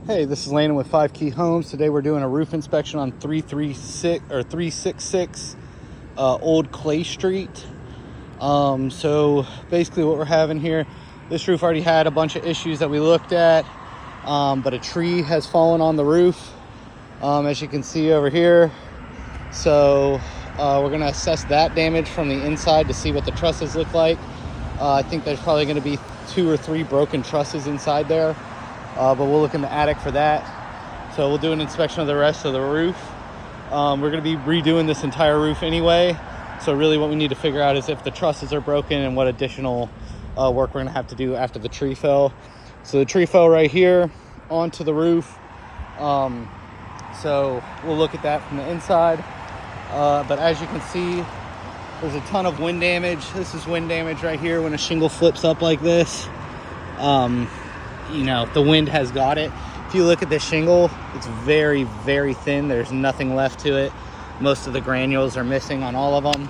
Hey, this is Landon with 5 Key Homes. Today we're doing a roof inspection on 366 Old Clay Street. So basically what we're having here, this roof already had a bunch of issues that we looked at, but a tree has fallen on the roof, as you can see over here. So we're going to assess that damage from the inside to see what the trusses look like. I think there's probably going to be 2 or 3 broken trusses inside there. But we'll look in the attic for that. So we'll do an inspection of the rest of the roof. We're going to be redoing this entire roof anyway. So really what we need to figure out is if the trusses are broken and what additional work we're going to have to do after the tree fell. So the tree fell right here onto the roof. So we'll look at that from the inside. But as you can see, there's a ton of wind damage. This is wind damage right here when a shingle flips up like this. You know, the wind has got it. If you look at this shingle, it's very, very thin. There's nothing left to it. Most of the granules are missing on all of them.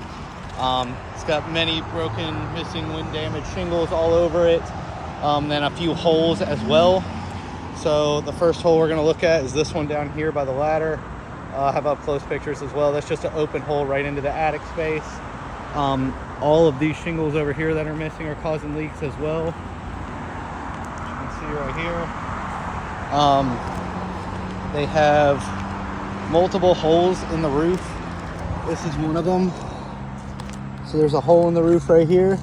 It's got many broken, missing, wind damaged shingles all over it. Then a few holes as well. So the first hole we're going to look at is this one down here by the ladder. I have up close pictures as well. That's just an open hole right into the attic space. All of these shingles over here that are missing are causing leaks as well. Right here, they have multiple holes in the roof. This is one of them. So there's a hole in the roof right here.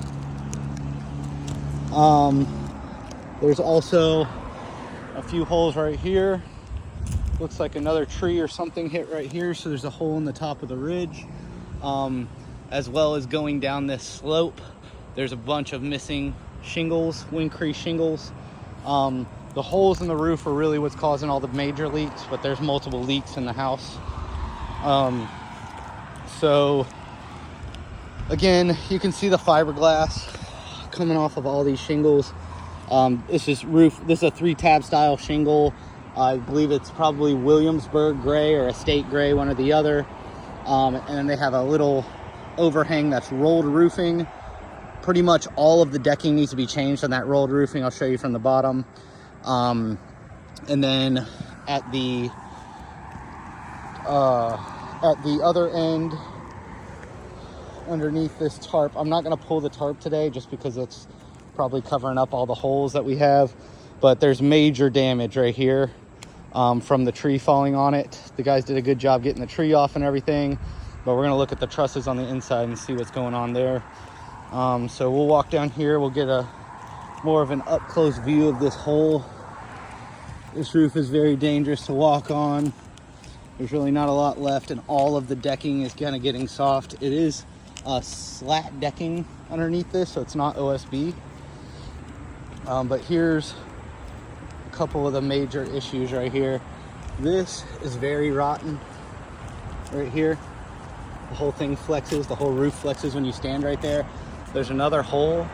There's also a few holes right here. Looks like another tree or something hit right here. So there's a hole in the top of the ridge, as well as going down this slope. There's a bunch of missing shingles, Windcrete shingles. The holes in the roof are really what's causing all the major leaks, but there's multiple leaks in the house. So again, you can see the fiberglass coming off of all these shingles. This is a 3-tab style shingle. I believe it's probably Williamsburg gray or Estate gray, one or the other. And then they have a little overhang that's rolled roofing. Pretty much all of the decking needs to be changed on that rolled roofing. I'll show you from the bottom. And then at the other end, underneath this tarp, I'm not going to pull the tarp today just because it's probably covering up all the holes that we have. But there's major damage right here from the tree falling on it. The guys did a good job getting the tree off and everything. But we're going to look at the trusses on the inside and see what's going on there. So we'll walk down here. We'll get a more of an up-close view of this hole. This roof is very dangerous to walk on. There's really not a lot left, and all of the decking is kind of getting soft. It is slat decking underneath this, so it's not OSB. But here's a couple of the major issues right here. This is very rotten right here. The whole thing flexes, the whole roof flexes when you stand right there. There's another hole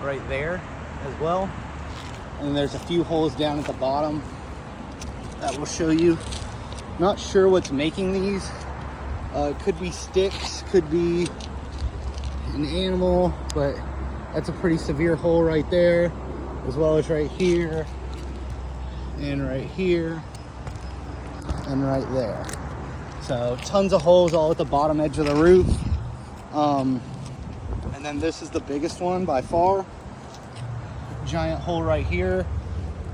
right there as well. And there's a few holes down at the bottom that will show you. Not sure what's making these. Could be sticks, could be an animal, but that's a pretty severe hole right there, as well as right here, and right here, and right there. So tons of holes all at the bottom edge of the roof. And then this is the biggest one by far. Giant hole right here,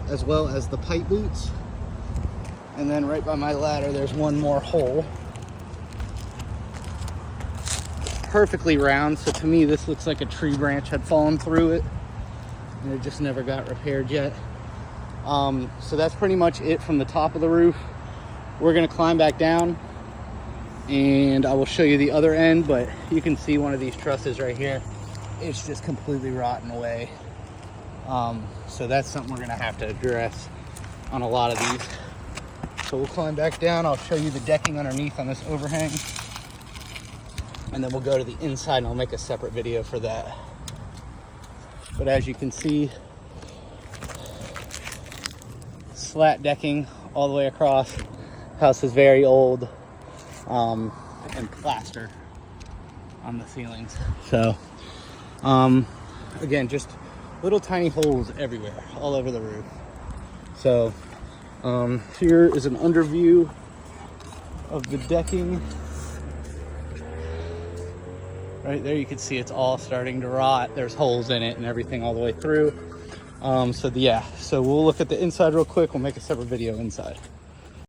as well as the pipe boots. And then right by my ladder, there's one more hole. Perfectly round, so to me this looks like a tree branch had fallen through it and it just never got repaired yet. So that's pretty much it from the top of the roof. We're gonna climb back down and I will show you the other end, but you can see one of these trusses right here. It's just completely rotten away. So that's something we're gonna have to address on a lot of these. So we'll climb back down. I'll show you the decking underneath on this overhang. And then we'll go to the inside and I'll make a separate video for that. But as you can see, slat decking all the way across. House is very old, and plaster on the ceilings. So, again, just little tiny holes everywhere, all over the roof. So Here is an under view of the decking. Right there, you can see it's all starting to rot. There's holes in it and everything all the way through. So we'll look at the inside real quick. We'll make a separate video inside.